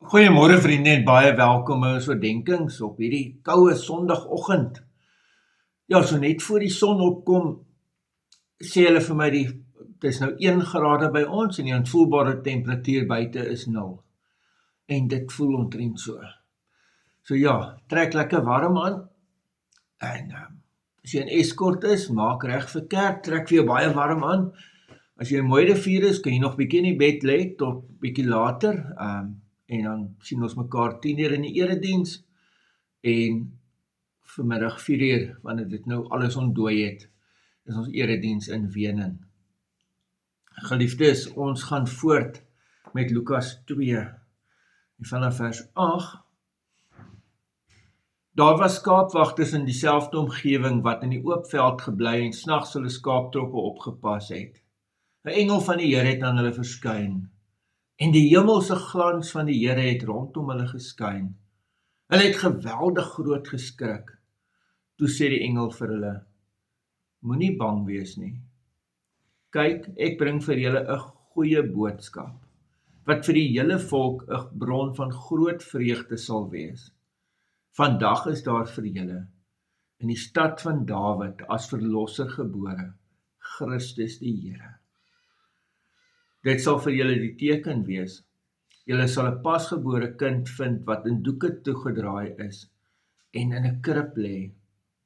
Goeiemôre vriende en baie welkom by ons oordenkings op hierdie koue Sondagoggend. Ja, so net voor die son opkom, sê hulle vir my dis nou 1 grade by ons en die aanvoelbare temperatuur buite is 0. En dit voel omtrent so. So ja, trek lekker warm aan. En as jy in Escort is, maak reg vir kerk, trek vir jou baie warm aan. As jy 'n mooi rivier is, kan jy nog bietjie in die bed lê tot bietjie later. En dan sien ons mekaar 10:00 in die erediens en vanmiddag 4:00, wanneer dit nou alles ontdooi het, is ons erediens in Wenen. Geliefdes, ons gaan voort met Lukas 2, en vanaf vers 8. Daar was skaapwagters in dieselfde omgewing wat in die oop veld gebly en snags hulle skaaptroppe opgepas het. 'n Engel van die Here het aan hulle verskyn, en die hemelse glans van die Here het rondom hulle geskyn. Hulle het geweldig groot geskrik. Toe sê die engel vir hulle: Moenie bang wees nie. Kyk, ek bring vir julle 'n goeie boodskap, wat vir die hele volk 'n bron van groot vreugde sal wees. Vandag is daar vir julle in die stad van Dawid as verlosser gebore, Christus die Here. Dit sal vir julle die teken wees. Julle sal 'n pasgebore kind vind wat in doeke toegedraai is en in 'n krib lê.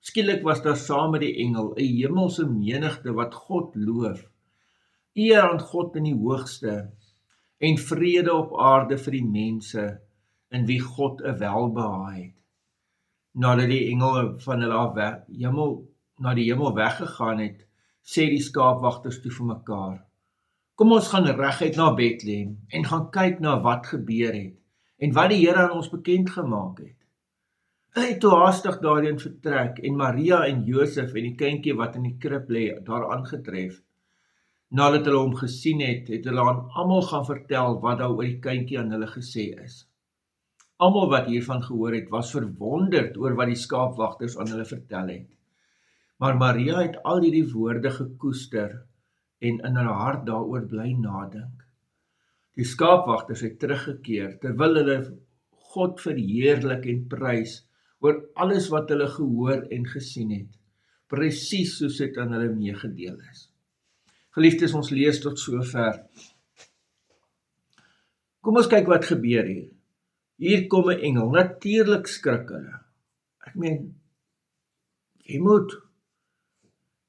Skielik was daar saam met die engel 'n hemelse menigte wat God loof. Eer aan God in die hoogste en vrede op aarde vir die mense in wie God 'n welbehae het. Nadat die engel van hulle af na die hemel weggegaan het, sê die skaapwagters toe vir mekaar: Kom ons gaan reguit na Bethlehem en gaan kyk na wat gebeur het en wat die Here aan ons bekend gemaak het. Hulle het toe haastig daarheen vertrek en Maria en Josef en die kindjie wat in die krib lê daar aangetref. Nadat hulle hom gesien het, het hulle aan almal gaan vertel wat daar oor die kindjie aan hulle gesê is. Almal wat hiervan gehoor het, was verwonderd oor wat die skaapwagters aan hulle vertel het. Maar Maria het al hierdie woorde gekoester en in haar hart daaroor bly nadink. Die skaapwagters het teruggekeer, terwyl hulle God verheerlik en prys oor alles wat hulle gehoor en gesien het, presies soos dit aan hulle meegedeel is. Geliefdes, ons lees tot sover. Kom ons kyk wat gebeur hier. Hier kom 'n engel, natuurlik skrik hulle. Ek meen, jy moet.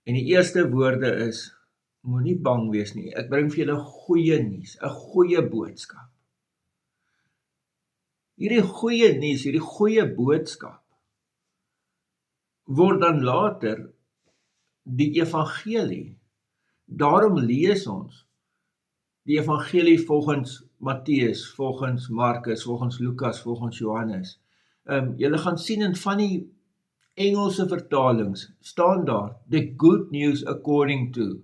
En die eerste woorde is: Moenie bang wees nie, ek bring vir julle goeie nuus, 'n goeie boodskap. Hierdie goeie nuus, hierdie goeie boodskap, word dan later die evangelie. Daarom lees ons die evangelie volgens Matteus, volgens Markus, volgens Lukas, volgens Johannes. Julle gaan sien in van die Engelse vertalings staan daar the good news according to.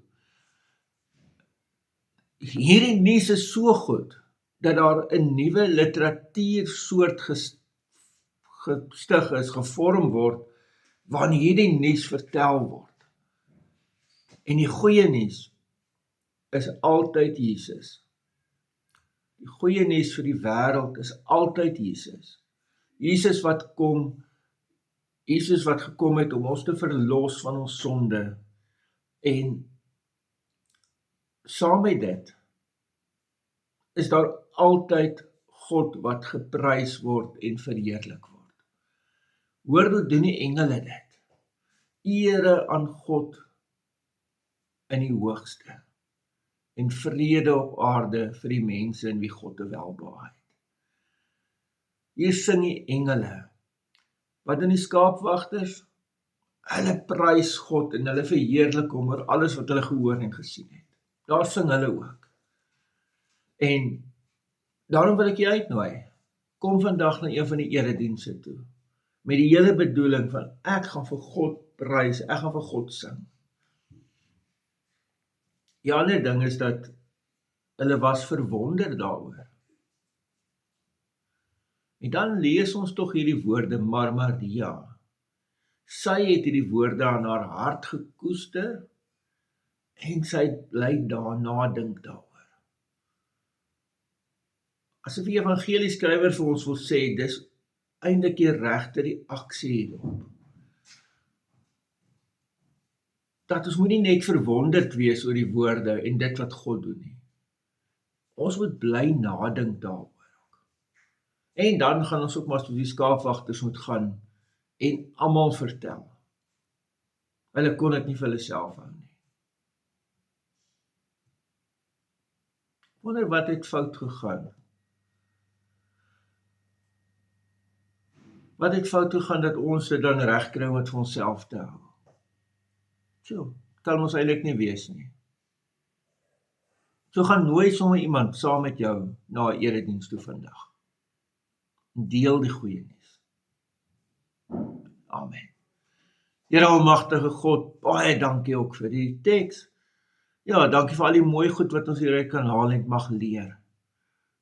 Hierdie nuus is so goed dat daar 'n nuwe literatuursoort gestig is, gevorm word, waarin hierdie nuus vertel word. En die goeie nuus is altyd Jesus. Die goeie nuus vir die wêreld is altyd Jesus. Jesus wat gekom het om ons te verlos van ons sonde. En saam met dit is daar altyd God wat geprys word en verheerlik word. Hoor hoe doen die engele dit? Ere aan God in die hoogste en vrede op aarde vir die mense in wie God 'n welbehae het. Hier sing die engele. Wat doen die skaapwagters? Hulle prys God en hulle verheerlik hom oor alles wat hulle gehoor en gesien het. Daar sing hulle ook. En daarom wil ek jou uitnooi. Kom vandag na een van die eredienste toe. Met die hele bedoeling van ek gaan vir God prys, ek gaan vir God sing. Die ander ding is dat hulle was verwonder daaroor. En dan lees ons tog hierdie woorde, maar Maria, sy het hierdie woorde aan haar hart gekoester en sy bly daarna dink daaroor. asof die evangelieskrywer vir ons wil sê, dis eintlik die regte reaksie hierop. Dat ons moet nie net verwonderd wees oor die woorde en dit wat God doen nie. Ons moet bly nadink daaroor. En dan gaan ons ook maar soos die skaapwagters moet gaan en almal vertel. Hulle kon dit nie vir hulle self hou nie. Wonder wat het fout gegaan? Wat het fout gegaan dat ons dit dan regkry om dit vir onsself te hou? So, kan ons eintlik nie wees nie. So gaan nooi sommer iemand saam met jou na 'n erediens toe vandag. Deel die goeie nuus. Amen. Here almagtige God, baie dankie ook vir die teks. Ja, dankie vir al die mooi goed wat ons hieruit kan haal en mag leer.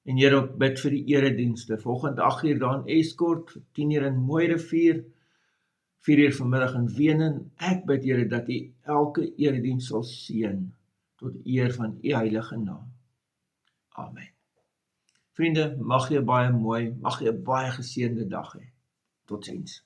En Here, ek bid vir die eredienste. Volgende 8 uur daar in Eskort, 10 uur in Mooirivier, 4 uur vanmiddag in Wenen. Ek bid Here dat U elke erediens sal seën tot eer van U heilige naam. Amen. Vriende, mag jy baie mooi, mag jy 'n baie geseënde dag hê. Totsiens.